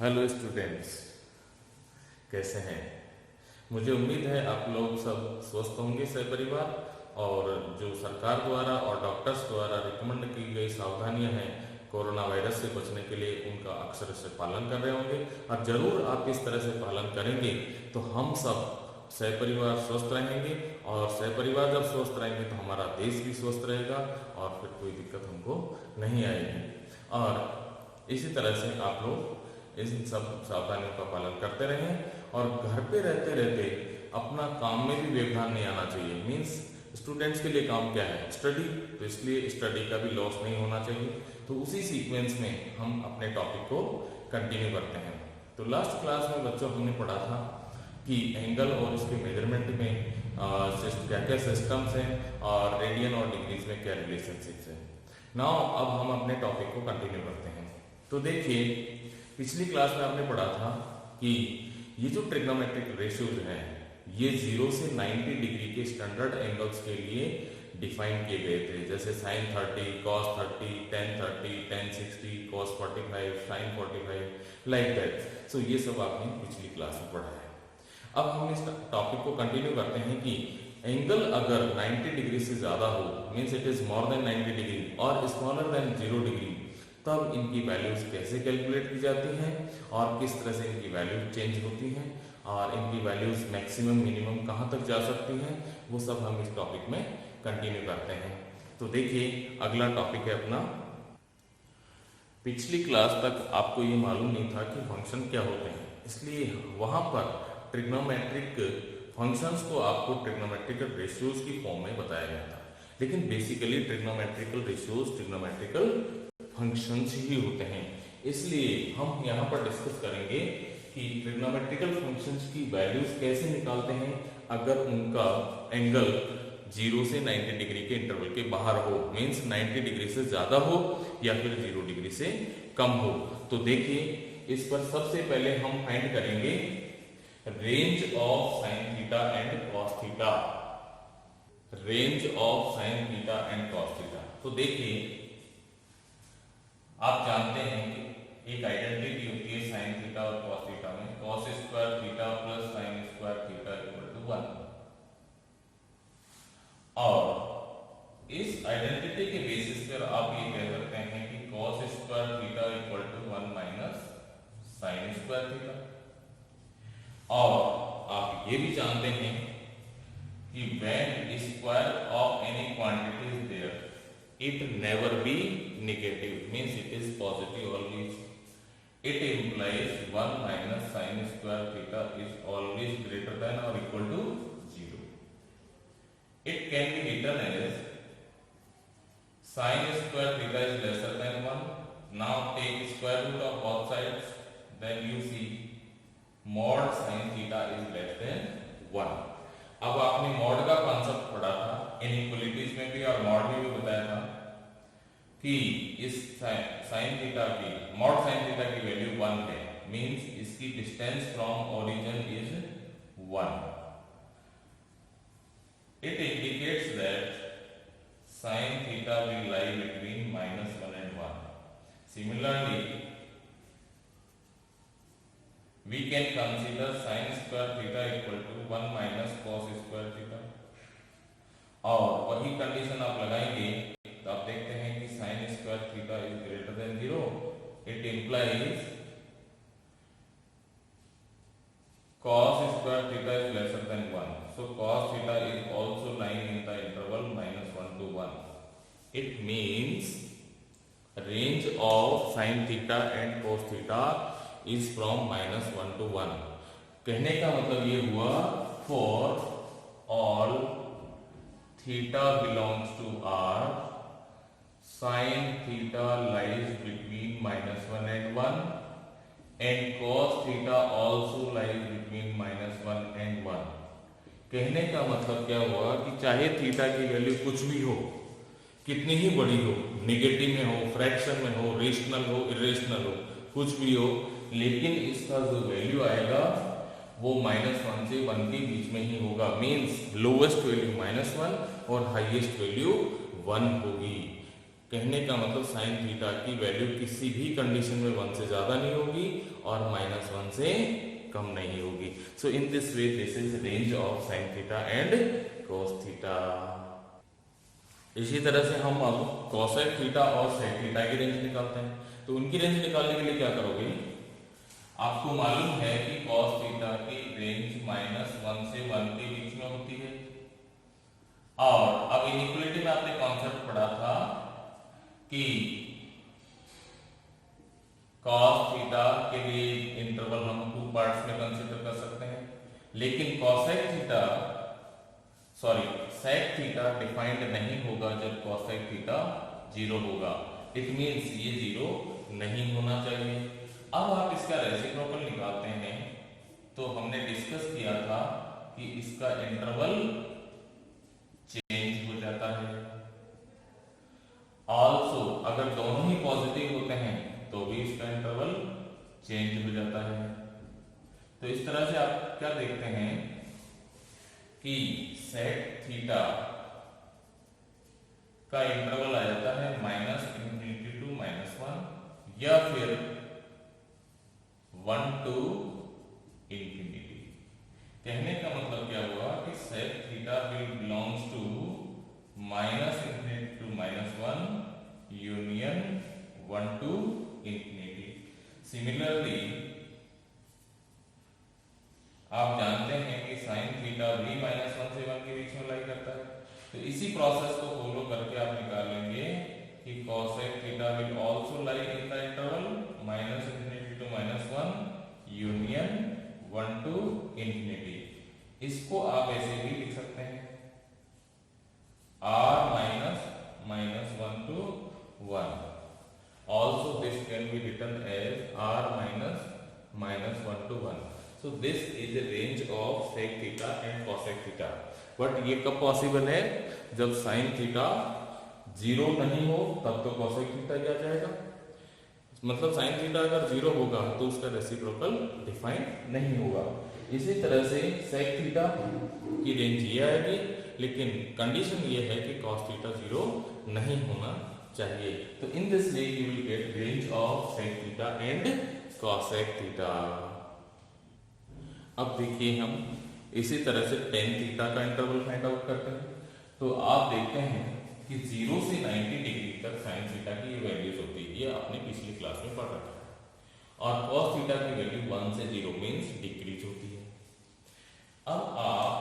Hello students, कैसे हैं। मुझे उम्मीद है आप लोग सब स्वस्थ होंगे सपरिवार, और जो सरकार द्वारा और डॉक्टर्स द्वारा रिकमेंड की गई सावधानियां हैं कोरोना वायरस से बचने के लिए, उनका अक्षर से पालन कर रहे होंगे। और ज़रूर आप इस तरह से पालन करेंगे तो हम सब सपरिवार स्वस्थ रहेंगे, और सपरिवार जब स्वस्थ रहेंगे तो हमारा देश भी स्वस्थ रहेगा और फिर कोई दिक्कत हमको नहीं आएगी। और इसी तरह से आप लोग इन सब सावधानियों का पालन करते रहें, और घर पे रहते रहते अपना काम में भी व्यवधान नहीं आना चाहिए। मीन्स स्टूडेंट्स के लिए काम क्या है, स्टडी, तो इसलिए स्टडी का भी लॉस नहीं होना चाहिए। तो उसी सीक्वेंस में हम अपने टॉपिक को कंटिन्यू करते हैं। तो लास्ट क्लास में बच्चों हमने पढ़ा था कि एंगल और उसके मेजरमेंट में क्या क्या सिस्टम्स हैं और रेडियन और डिग्रीज में क्या रिलेशनशिप्स हैं। नाउ अब हम अपने टॉपिक को कंटिन्यू करते हैं। तो देखिए, पिछली क्लास में आपने पढ़ा था कि ये जो ट्रिग्नोमेट्रिक रेशियोज हैं ये 0 से 90 डिग्री के स्टैंडर्ड एंगल्स के लिए डिफाइन किए गए थे, जैसे sin 30, cos 30, tan 30, tan 60, cos 45, sin 45, like that. So ये सब आपने पिछली क्लास में पढ़ा है। अब हम इस टॉपिक को कंटिन्यू करते हैं कि एंगल अगर 90 डिग्री से ज़्यादा हो, means it is more than 90 degree और स्मॉलर देन 0 डिग्री, तब इनकी वैल्यूज कैसे कैलकुलेट की जाती हैं और किस तरह से इनकी वैल्यूज चेंज होती हैं, और इनकी वैल्यूज मैक्सिमम मिनिमम कहाँ तक जा सकती हैं, वो सब हम इस टॉपिक में कंटिन्यू करते हैं। तो देखिए, अगला टॉपिक है अपना। पिछली क्लास तक आपको ये मालूम नहीं था कि फंक्शन क्या होते हैं, इसलिए वहाँ पर ट्रिग्नोमेट्रिक फंक्शंस को आपको ट्रिग्नोमेट्रिकल रेशियोज की फॉर्म में बताया गया था। लेकिन basically trigonometrical ratios trigonometrical functions ही होते हैं। इसलिए हम यहाँ पर डिस्कस करेंगे कि ट्रिग्नोमेट्रिकल फंक्शंस की वैल्यूज कैसे निकालते हैं अगर उनका एंगल 0 से 90 डिग्री के इंटरवल के बाहर हो, मीन्स 90 डिग्री से ज़्यादा हो या फिर 0 डिग्री से कम हो। तो देखिए, इस पर सबसे पहले हम फाइंड करेंगे range of sine theta and cos theta. Range of sine theta and cos theta. तो देखिए, आप जानते हैं कि एक आइडेंटिटी होती है साइन थीटा और कॉस थीटा में, cos square theta plus sine square theta equal to 1। और इस आइडेंटिटी के बेसिस पर आप ये कह सकते हैं कि cos square theta equal to 1 minus sine square theta. और आप ये भी जानते हैं कि when square of any quantity is there, it never be negative, means it is positive always. It implies 1 minus sin square theta is always greater than or equal to 0. It can be written as sin square theta is lesser than 1. Now take square root of both sides, then you see mod sin theta is less than 1. अब आपने mod का concept पढ़ा था inequalities में भी, और mod में भी बताया था कि इस साइन थीटा की मॉड साइन थीटा की वैल्यू 1 है, मींस इसकी distance from origin is 1. It indicates that sine theta will lie between -1 and 1. Similarly we can consider sin square theta equal to 1 minus cos square theta, और वही condition आप लगाएंगे तो आप देखते हैं कि sin square theta is greater than 0. It implies cos square theta is lesser than 1. So cos theta is also lying in the interval -1 to 1. It means range of sin theta and cos theta is from -1 to 1. कहने का मतलब ये हुआ for all theta belongs to R, sin theta lies between -1 and 1 and cos theta also lies between -1 and 1. कहने का मतलब क्या हुआ कि चाहे थीटा की वैल्यू कुछ भी हो, कितनी ही बड़ी हो, नेगेटिव में हो, फ्रैक्शन में हो, रेशनल हो, इरेशनल हो, कुछ भी हो, लेकिन इसका जो वैल्यू आएगा वो -1 से 1 के बीच में ही होगा। मींस लोवेस्ट वैल्यू -1 और हाईएस्ट वैल्यू 1 होगी। कहने का मतलब साइन थीटा की वैल्यू किसी भी कंडीशन में 1 से ज्यादा नहीं होगी और -1 से कम नहीं होगी. So in this way this is range of sine theta and cos theta. इसी तरह से हम अब cosec थीटा और sec थीटा की रेंज निकालते हैं. तो उनकी रेंज निकालने के लिए क्या करोगे, आपको मालूम है कि cos थीटा की रेंज -1 से 1 के बीच में होती है. और अब इनइक्वालिटी में आपने कॉन्सेप्ट पढ़ा था कि cos थीटा के लिए इंटरवल हम 2 पार्ट्स में कंसीडर कर सकते हैं, लेकिन cosec theta sec theta defined नहीं होगा जब cosec थीटा 0 होगा. इट मीन्स ये 0 नहीं होना चाहिए. अब आप इसका रेसिप्रोकल निकालते हैं तो हमने डिस्कस किया था कि इसका इंटरवल चेंज हो जाता है. ऑल्सो अगर दोनों ही पॉजिटिव होते हैं तो भी इसका इंटरवल चेंज हो जाता है. तो इस तरह से आप क्या देखते हैं कि sec थीटा का इंटरवल आ जाता है -∞ to -1 या फिर 1 to ∞. कहने का मतलब क्या हुआ कि sec theta will belongs to -∞ to -1 union 1 to ∞. Similarly आप जानते हैं कि sin थीटा भी -1 से 1 के बीच में लाई करता है. तो इसी प्रोसेस को फॉलो करके आप निकाल लेंगे कि cosec theta will also lie in the interval -∞ to -1 union 1 to ∞. इसको आप ऐसे भी लिख सकते हैं r -1 to 1. Also this can be written as r -1 to 1. So this is the range of sec theta and cosec theta. But ये कब possible है, जब sin थीटा 0 नहीं हो तब तो cosec थीटा आ जाएगा. मतलब sin थीटा अगर 0 होगा तो उसका रेसिप्रोकल डिफाइन नहीं होगा. इसी तरह से sec थीटा की रेंज ये आएगी, लेकिन कंडीशन ये है कि cos थीटा 0 नहीं होना चाहिए. तो इन this way you will get range of sec theta and cosec theta. अब देखिए हम इसी तरह से tan थीटा का इंटरवल फाइंड आउट करते हैं. तो आप देखते हैं कि 0 से 90 डिग्री तक sin थीटा की ये वैल्यूज होती है, ये आपने पिछली क्लास में पढ़ा था. और cos थीटा की वैल्यू 1 से 0 मींस डिक्रीज होती है. अब आप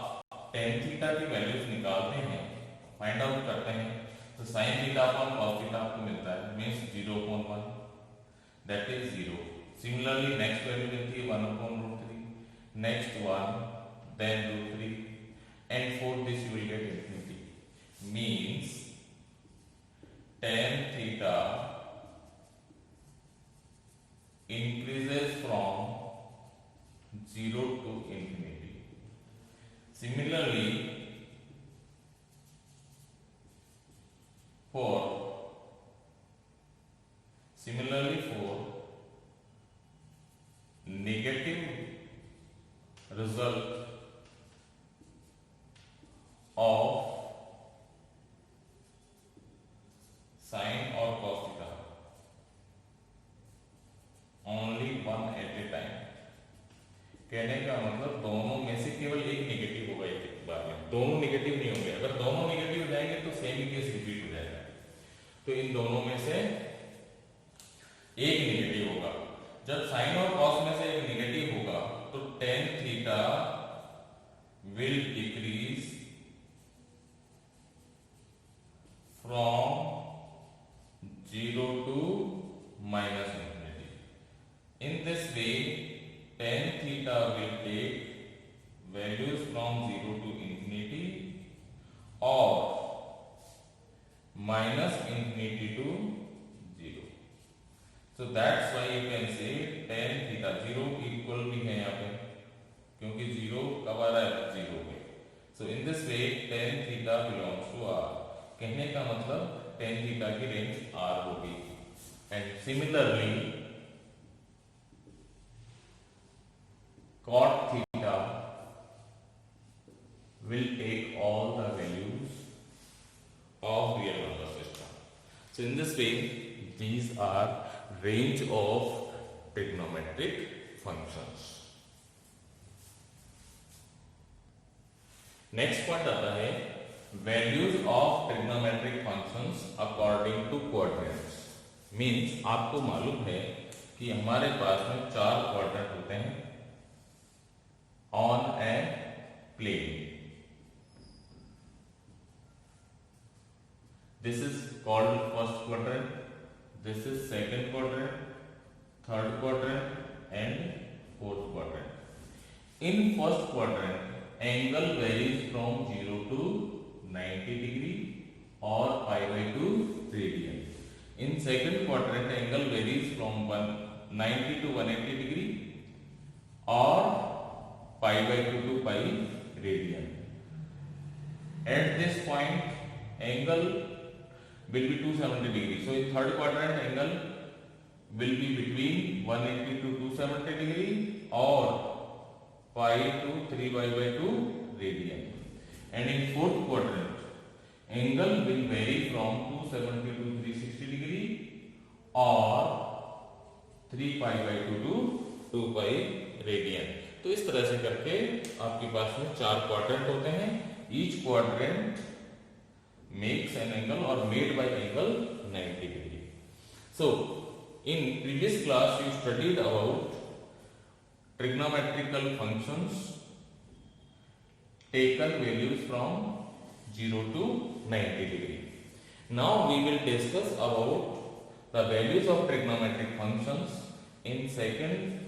tan थीटा की वैल्यूज निकालते हैं, फाइंड आउट करते हैं. तो sin theta upon cos theta आपको मिलता है means 0/1, that is 0. Similarly next value मिलती है 1/√3, next 1, then √3, and for this you will get infinity. Means tan theta increases from 0 to infinity. Similarly for negative result of sin और cos theta only one at a time. कहने का मतलब दोनों में से केवल एक नेगेटिव होगा एक बार में, दोनों नेगेटिव नहीं होंगे. अगर दोनों नेगेटिव हो जाएंगे तो सेम ही केस रिपीट हो जाएगा. तो इन दोनों में से एक नेगेटिव होगा. जब साइन और कॉस में से एक नेगेटिव होगा तो tan theta will decrease from 0 to -∞. In this way, tan theta will take values from 0 to infinity or -∞ to 0. So that's why you can say tan theta 0 equal भी है यहाँ पे, क्योंकि 0 कब आ रहा है 0 पे. So in this way tan theta belongs to R. कहने का मतलब tan theta की रेंज R होगी. And similarly cot theta will take all the values of real number system. So in this way, these are range of trigonometric functions. Next point आता है values of trigonometric functions according to quadrants. Means आपको मालूम है कि हमारे पास में 4 quadrant होते हैं on a plane. This is called first quadrant, this is second quadrant, third quadrant and fourth quadrant. In first quadrant angle varies from 0 to 90 degree or pi by 2 radian. In second quadrant, angle varies from 90 to 180 degree or pi by 2 to pi radian. At this point, angle will be 270 degree. So in third quadrant, angle will be between 180 to 270 degree or pi to 3 pi by 2 radian. And in fourth quadrant, angle will vary from 270 to 360 degree or 3 pi by 2 to 2 pi radian. तो इस तरह से करके आपके पास में 4 quadrant होते हैं। Each quadrant makes an angle or made by angle 90 degree. So in previous class you studied about trigonometrical functions taken values from 0 to 90 degree. Now we will discuss about the values of trigonometric functions in second,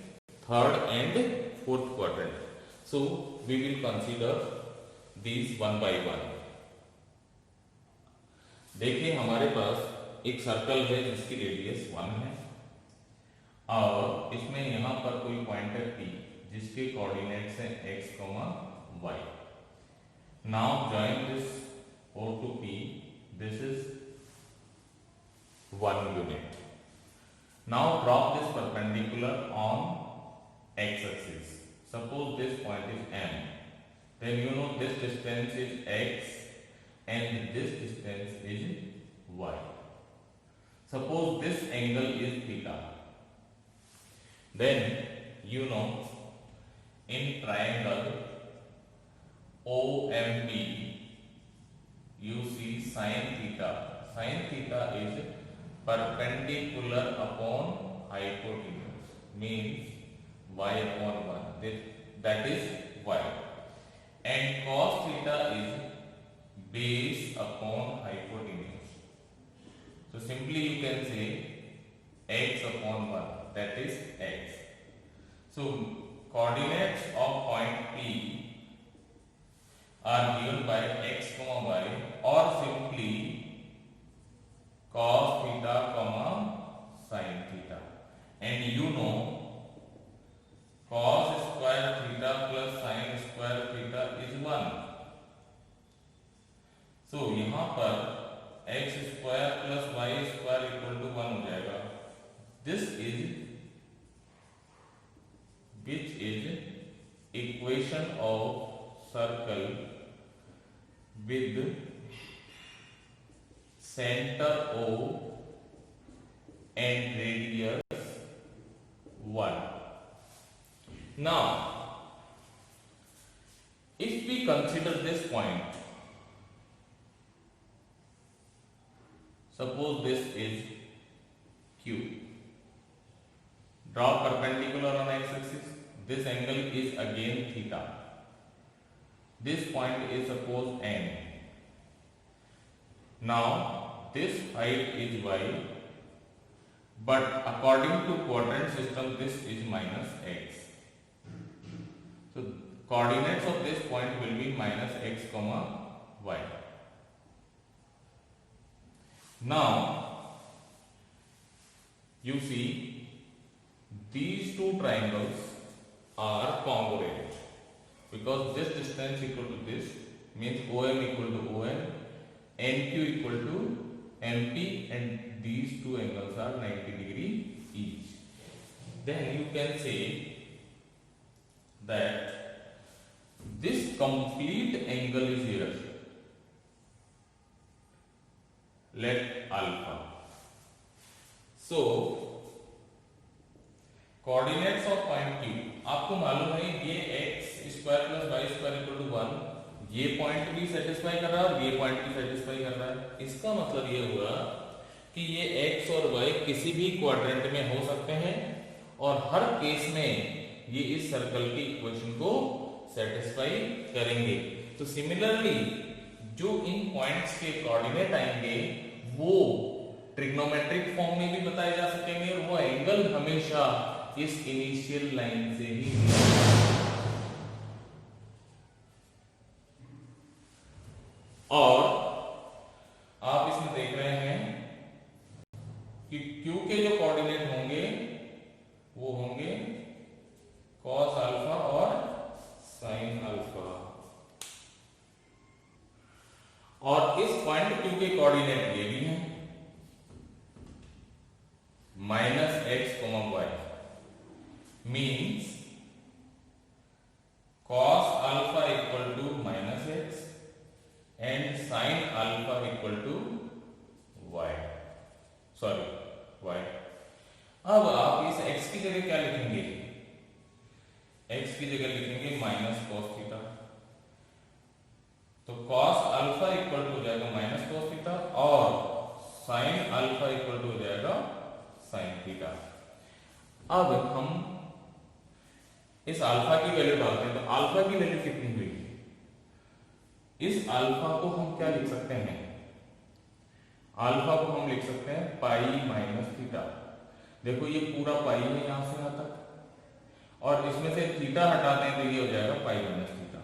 third and fourth quadrant. So we will consider these one by one. देखिए हमारे पास एक circle है जिसकी radius 1 है और इसमें यहां पर कोई पॉइंट है P जिसके कोऑर्डिनेट्स हैं x, y. Now join this O to P. This is 1 unit. Now drop this perpendicular on x axis. Suppose this point is M. Then you know this distance is x and this distance is y. Suppose this angle is theta. Then you know in triangle OMP you see sin theta. Sin theta is perpendicular upon hypotenuse, means y upon 1. That is y. And cos theta is base upon hypotenuse. So simply you can say x upon 1. That is x. So coordinates of point P are given by x, y or simply cos theta, sin theta. And you know cos square theta plus sin square theta is 1. So यहाँ पर x square plus y square equal to 1 हो जाएगा. This is which is equation of circle with center O and radius 1. Now if we consider this point, suppose this is Q. Draw perpendicular on x-axis. This angle is again theta. This point is suppose N. Now this height is y, but according to quadrant system this is minus x. So coordinates of this point will be minus x, y. Now you see these two triangles are congruent because this distance equal to this means OM equal to OM, NQ equal to MP, and these two angles are 90 degree each. Then you can say that this complete angle is here. Let alpha. So coordinates of point Q, आपको मालूम है ये x square plus y square equal to 1, ये point भी satisfy कर रहा है और ये पॉइंट भी सेटिस्फाई कर रहा है। इसका मतलब ये हुआ कि ये x और y किसी भी क्वाड्रेंट में हो सकते हैं और हर केस में ये इस सर्कल की इक्वेशन को सेटिस्फाई करेंगे। तो सिमिलरली जो इन पॉइंट्स के कोऑर्डिनेट आएंगे वो ट्रिग्नोमेट्रिक फॉर्म में भी बताए जा सकेंगे और वो एंगल हमेशा इस इनिशियल लाइन से ही और आप इसमें देख रहे हैं कि Q के जो कोऑर्डिनेट होंगे वो होंगे cos अल्फा और sin अल्फा, और इस पॉइंट Q के कोऑर्डिनेट ये भी हैं -x, y means cos alpha equal to -x and sin alpha equal to y, sorry y। अब आप इस x की जगह क्या लिखेंगे? x की जगह लिखेंगे -cos थीटा, तो cos अल्फा इक्वल टू हो जाएगा -cos थीटा और sin अल्फा इक्वल टू हो जाएगा sin थीटा। अब हम इस अल्फा की वैल्यू डालते हैं, तो अल्फा की वैल्यू कितनी हुई? इस अल्फा को हम क्या लिख सकते हैं? अल्फा को हम लिख सकते हैं पाई माइनस थीटा। देखो ये पूरा पाई है यहां से यहां तक, और इसमें से थीटा हटाते हैं तो ये हो जाएगा पाई माइनस थीटा।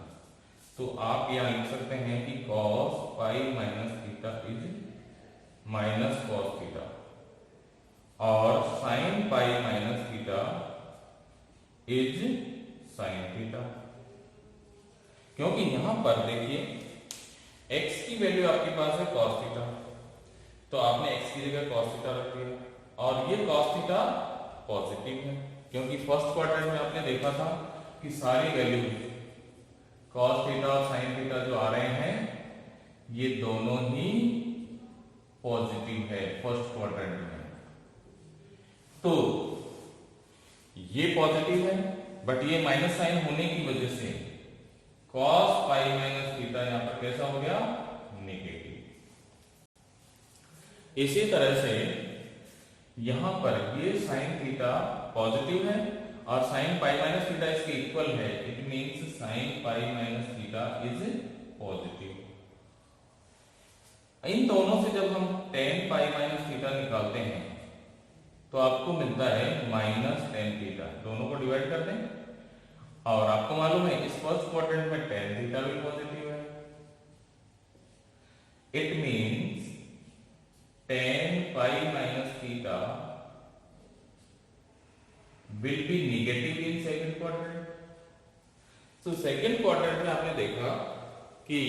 तो आप यहां लिख सकते हैं कि cos pi minus theta is minus cos theta और sin pi minus theta is sin theta. क्योंकि यहां पर देखिए x की वैल्यू आपके पास है cos थीटा, तो आपने x की जगह cos थीटा रख दिया और ये cos थीटा पॉजिटिव है, क्योंकि फर्स्ट क्वाड्रेंट में आपने देखा था कि सारी वैल्यू cos थीटा और sin थीटा जो आ रहे हैं ये दोनों ही पॉजिटिव है फर्स्ट क्वाड्रेंट में। तो ये पॉजिटिव है बट ये माइनस साइन होने की वजह से cos पाई माइनस थीटा यहां पर कैसा हो गया? नेगेटिव। इसी तरह से यहां पर ये sin थीटा पॉजिटिव है और sin पाई माइनस थीटा इसके इक्वल है, it means sin pi minus theta is positive. इन दोनों से जब हम tan पाई माइनस थीटा निकालते हैं तो आपको मिलता है -tan थीटा। दोनों को डिवाइड कर दें और आपको मालूम है इस फर्स्ट क्वाड्रेंट में tan थीटा भी पॉजिटिव है, it means tan pi minus theta will be negative in second quadrant. तो सेकंड क्वाड्रेंट में आपने देखा कि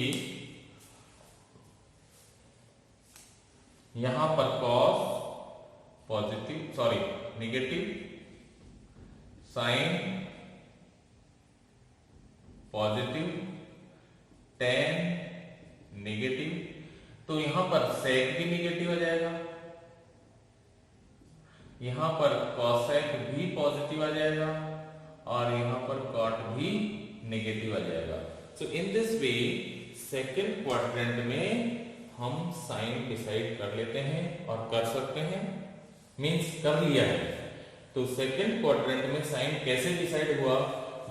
यहां पर cos positive sorry negative, sine positive, tan negative, तो यहां पर sec भी नेगेटिव आ जाएगा, यहां पर cosec भी पॉजिटिव आ जाएगा और यहां पर cot भी नेगेटिव आ जाएगा। So in this way second quadrant में हम साइन डिसाइड कर लेते हैं और कर सकते हैं, मींस कर लिया है। तो सेकेंड क्वाड्रेंट में साइन कैसे डिसाइड हुआ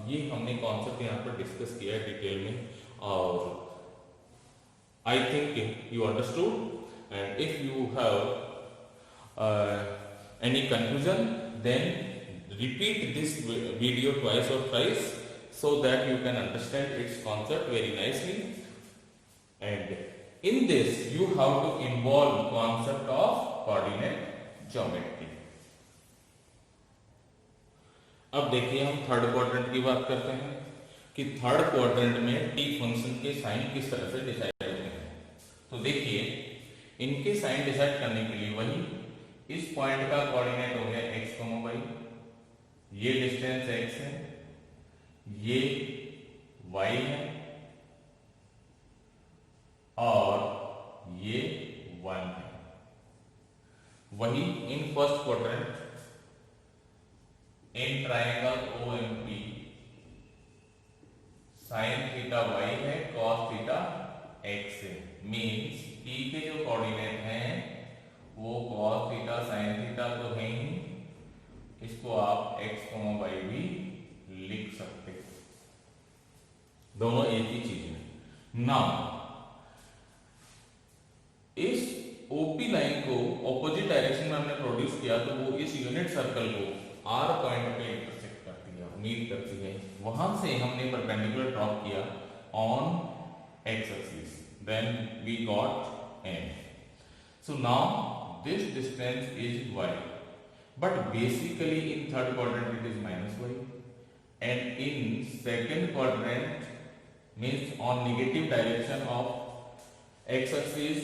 ये हमने कॉन्सेप्ट यहाँ पर डिस्कस किया है डिटेल में, और I think you understood. And if you have any confusion then repeat this video twice और thrice so that you can understand its concept very nicely, and in this you have to involve concept of coordinate geometry। अब देखिए हम third quadrant की बात करते हैं कि third quadrant में टी फंक्शन के साइन किस तरह से डिसाइड होते हैं। तो देखिए इनके साइन डिसाइड करने के लिए वही इस पॉइंट का कोऑर्डिनेट हो गया x, y, ये डिस्टेंस x है, ये y है और ये 1 है। वही इन first quadrant, in triangle OMP, sin theta y है, cos थीटा x है, मीन्स P के जो कोऑर्डिनेट हैं वो cos थीटा sin थीटा तो है ही, इसको आप x, y भी लिख सकते हैं, दोनों एक ही चीज है। नाउ इस ओपी लाइन को ऑपोजिट डायरेक्शन में हमने प्रोड्यूस किया तो वो इस यूनिट सर्कल को R पॉइंट पे इंटरसेक्ट करती है, मीट करती है, वहां से हमने परपेंडिकुलर ड्रॉप किया on x axis, then we got n। So now this distance is y, but basically in third quadrant it is -y, and in second quadrant means on negative direction of x axis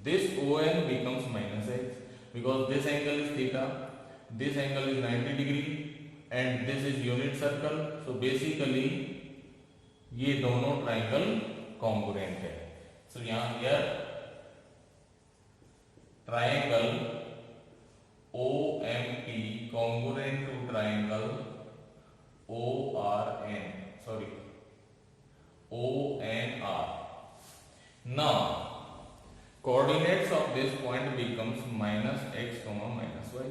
this ON becomes -x because this angle is theta, this angle is 90 degree and this is unit circle, so basically ये दोनों triangle congruent है। सो यहाँ here triangle OMP congruent to triangle ORN, sorry ONR. Now coordinates of this point becomes -x, -y,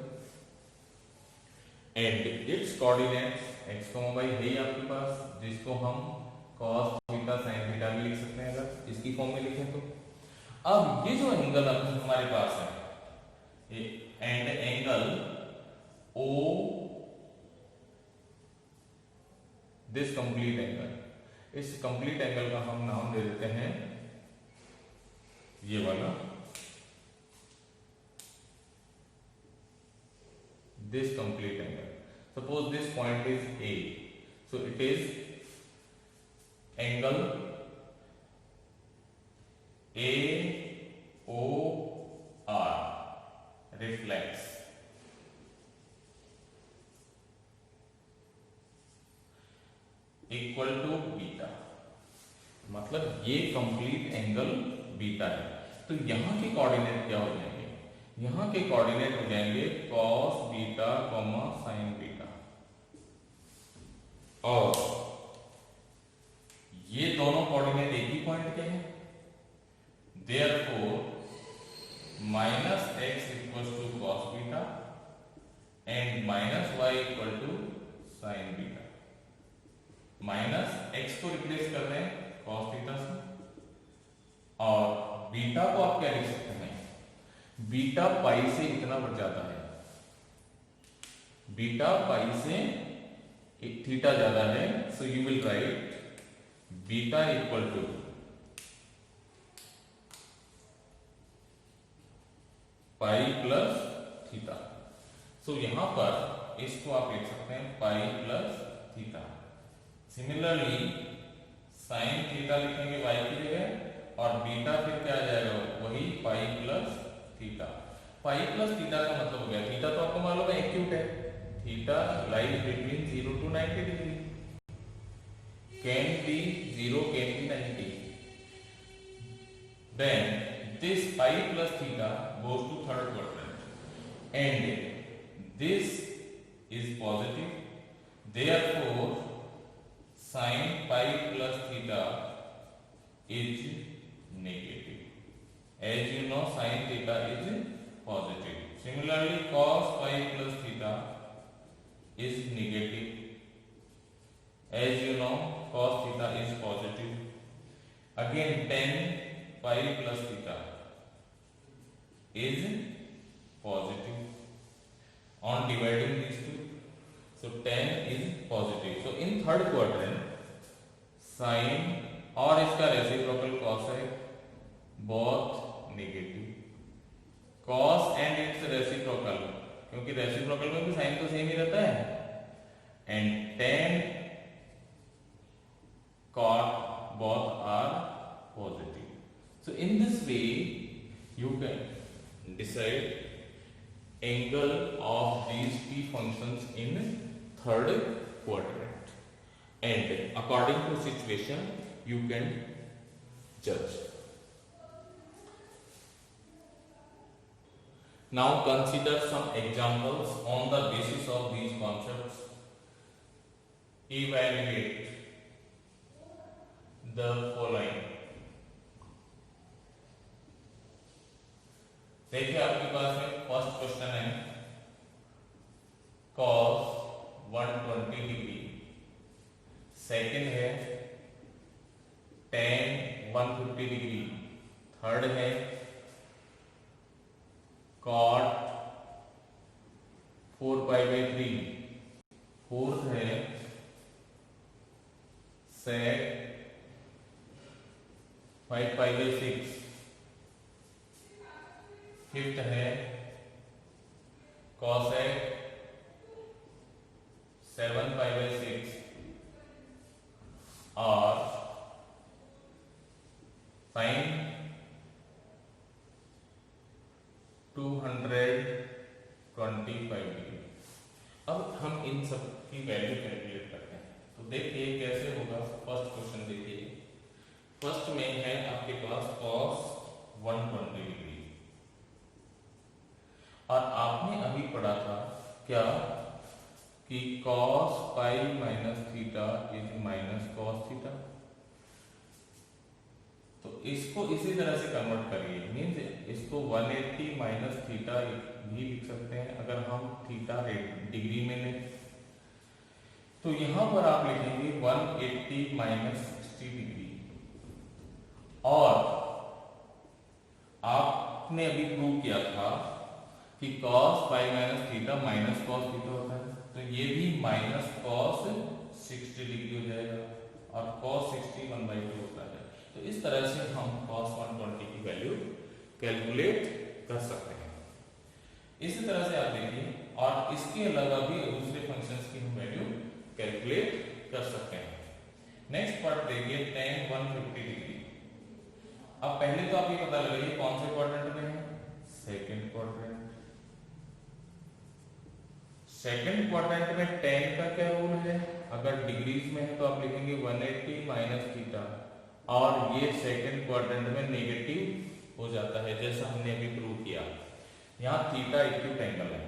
and its coordinates x, y है ही आपके पास, जिसको हम cos theta sin theta भी लिख सकते हैं अगर इसकी फॉर्म में लिखें तो। अब ये जो एंगल हमारे पास है and angle O, this complete angle, इस कंप्लीट एंगल का हम नाम दे देते हैं ये वाला, this complete angle. Suppose this point is A, so it is angle AOR reflex equal to beta, मतलब ये कंप्लीट एंगल बीटा है। तो यहां के कोऑर्डिनेट क्या हो जाएंगे, यहां के कोऑर्डिनेट हो जाएंगे cos बीटा sin बीटा, और ये दोनों कोऑर्डिनेट एक ही पॉइंट के हैं, therefore -x equal to cos beta and -y equal to sin beta. -x को रिप्लेस कर रहे हैं cos थीटा से, और बीटा को आप क्या लिख सकते हैं, बीटा पाई से इतना बढ़ जाता है, बीटा पाई से थीटा ज्यादा है, so you will write beta equal to pi plus theta. So यहां पर इसको आप लिख सकते हैं pi plus theta. Similarly sine theta लिखेंगे y की जगह, और बीटा फिर क्या आ जाएगा, वही पाई प्लस थीटा। पाई प्लस थीटा का मतलब हो गया, थीटा तो आपको मालूम है एक्यूट है, theta lies between 0 to 90 degree, can be 0, can be 90, then this pi plus theta goes to third quadrant and this is positive, therefore sin pi plus theta is negative. As you know, sin theta is positive. Similarly, cos pi plus theta is negative. As you know, cos theta is positive. Again, tan pi plus theta is positive. On dividing these two, so tan is positive. So in third quadrant, sin और इसका reciprocal cos है, both negative, cos and it's reciprocal, क्योंकि reciprocal में भी sign तो same ही रहता है, and tan cot both are positive. So in this way you can decide angle of these p functions in third quadrant, and according to situation you can judge. Now consider some examples on the basis of these concepts. Evaluate the following. देखिए आपके पास में first question है cos 120 degree, second है tan 150 degree, third है cot 4π/3, fourth है sec 5π/6, fifth है cosec 7π/6 और sin 225 degree. अब हम इन सब की वैल्यू कैलकुलेट करते हैं। तो देखिए कैसे होगा। फर्स्ट क्वेश्चन देखिए, फर्स्ट में है आपके पास cos 120 डिग्री और आपने अभी पढ़ा था क्या कि cos π minus theta is minus cos theta. तो इसको इसी तरह से कन्वर्ट करिए, मीन्स इसको 180 माइनस थीटा भी लिख सकते हैं अगर हम थीटा डिग्री में लें। तो यहां पर आप लिखेंगे 180 माइनस 60 डिग्री। और आपने अभी प्रूव किया था कि cos π minus theta minus cos theta होता है, तो ये भी माइनस cos 60 डिग्री हो जाएगा और cos 60 1/2 होता है। तो इस तरह से हम cos 120 की वैल्यू कैलकुलेट कर सकते हैं। इसी तरह से आप देखिए, और इसके अलावा भी दूसरे फंक्शंस की हम वैल्यू कैलकुलेट कर सकते हैं। नेक्स्ट पार्ट देखिए tan 150 डिग्री। अब पहले तो आप ये पता लगाइए कौन से क्वाड्रेंट में है, सेकंड क्वाड्रेंट। सेकंड क्वाड्रेंट में tan का क्या रूल है, अगर डिग्रीज में है तो आप लिखेंगे 180 माइनस थीटा, और ये सेकंड क्वाड्रेंट में नेगेटिव हो जाता है जैसा हमने अभी प्रूव किया। यहाँ थीटा एक्यूट एंगल है,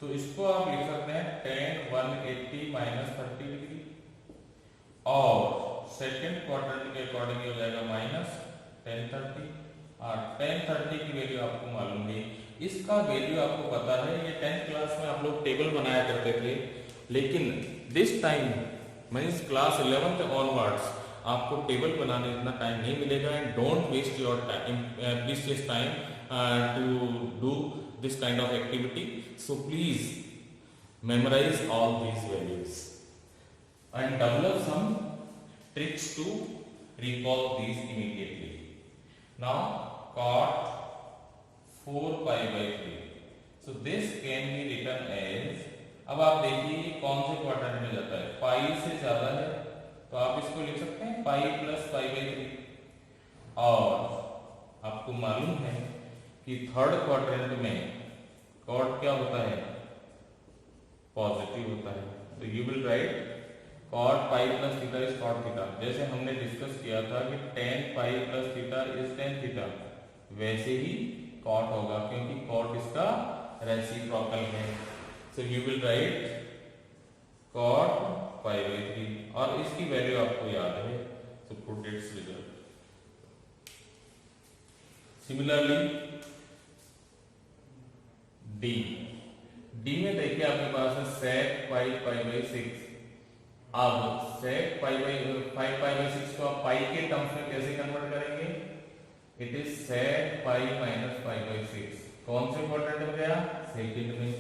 तो इसको आप लिख सकते हैं tan 180 माइनस 30 डिग्री, और सेकंड क्वाड्रेंट के अकॉर्डिंग हो जाएगा माइनस tan 30, और tan 30 की वैल्यू आपको मालूम है, इसका वैल्यू आपको पता है। ये 10th क्लास में आप लोग टेबल बनाया करते थे, लेकिन this time means class 11th onwards आपको टेबल बनाने इतना टाइम नहीं मिलेगा। And don't waste your time, precious time to do this kind of activity. So please memorise all these values and develop some tricks to recall these immediately. Now cot 4π/3, so this can be written as, अब आप देखिए ये कौन से quadrant में जाता है, पाई से ज्यादा है तो आप इसको लिख सकते हैं पाई प्लस π/3। और आपको मालूम है कि थर्ड क्वाड्रेंट में कॉट क्या होता है, पॉजिटिव होता है, तो you will write cot π plus theta is cot theta. जैसे हमने डिस्कस किया था कि tan π plus theta is tan theta, वैसे ही cot होगा क्योंकि cot इसका रेसिप्रोकल है। So you will write cot π/3, और इसकी वैल्यू आपको याद है, so put its result. Similarly D में देखिए आपके पास है sec π/6। अब sec 5/6 को आप पाई के टर्म्स में कैसे कन्वर्ट करेंगे, इट इज sec π माइनस π/6। कौन से क्वाड्रेंट में गया, सेकंड में।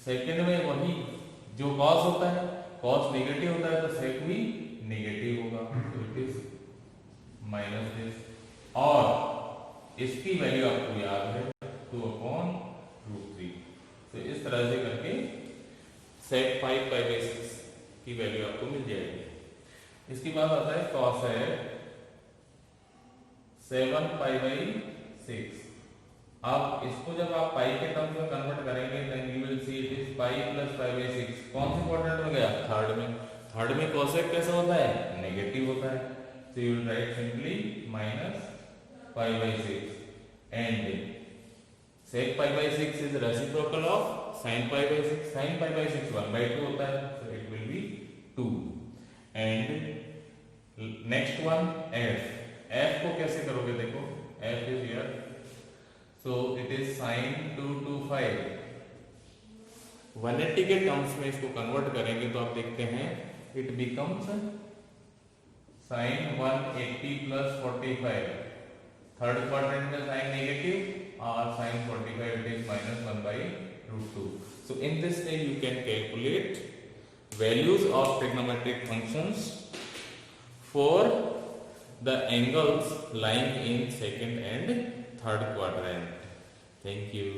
सेकंड में वही जो cos होता है, cos नेगेटिव होता है तो sec भी नेगेटिव होगा, तो इट इज माइनस दिस। और इसकी वैल्यू आपको याद है 2/√3। तो इस तरह से करके sec 5/6 की वैल्यू आपको मिल जाएगी। इसके बाद आता है cosec 7π/6। अब इसको जब आप पाई के टर्म्स में कन्वर्ट करेंगे then you will see it is pi plus π/6। कौन से क्वाड्रेंट में गया, थर्ड में। थर्ड में cosec कैसा होता है, नेगेटिव होता है, so you will write simply minus π/6 and sec pi by 6 is reciprocal of sin pi by 6. Sin pi by 6 1 by 2 होता है, so it will be 2. And next one f. f को कैसे करोगे, देखो f is here, so it is sin 225. 180 के terms में इसको convert करेंगे तो आप देखते हैं it becomes sin 180 plus 45. Third quadrant में साइन नेगेटिव और sign 45 it is minus 1 by root 2. So in this way you can calculate values of trigonometric functions for the angles lying in second and third quadrant. Thank you.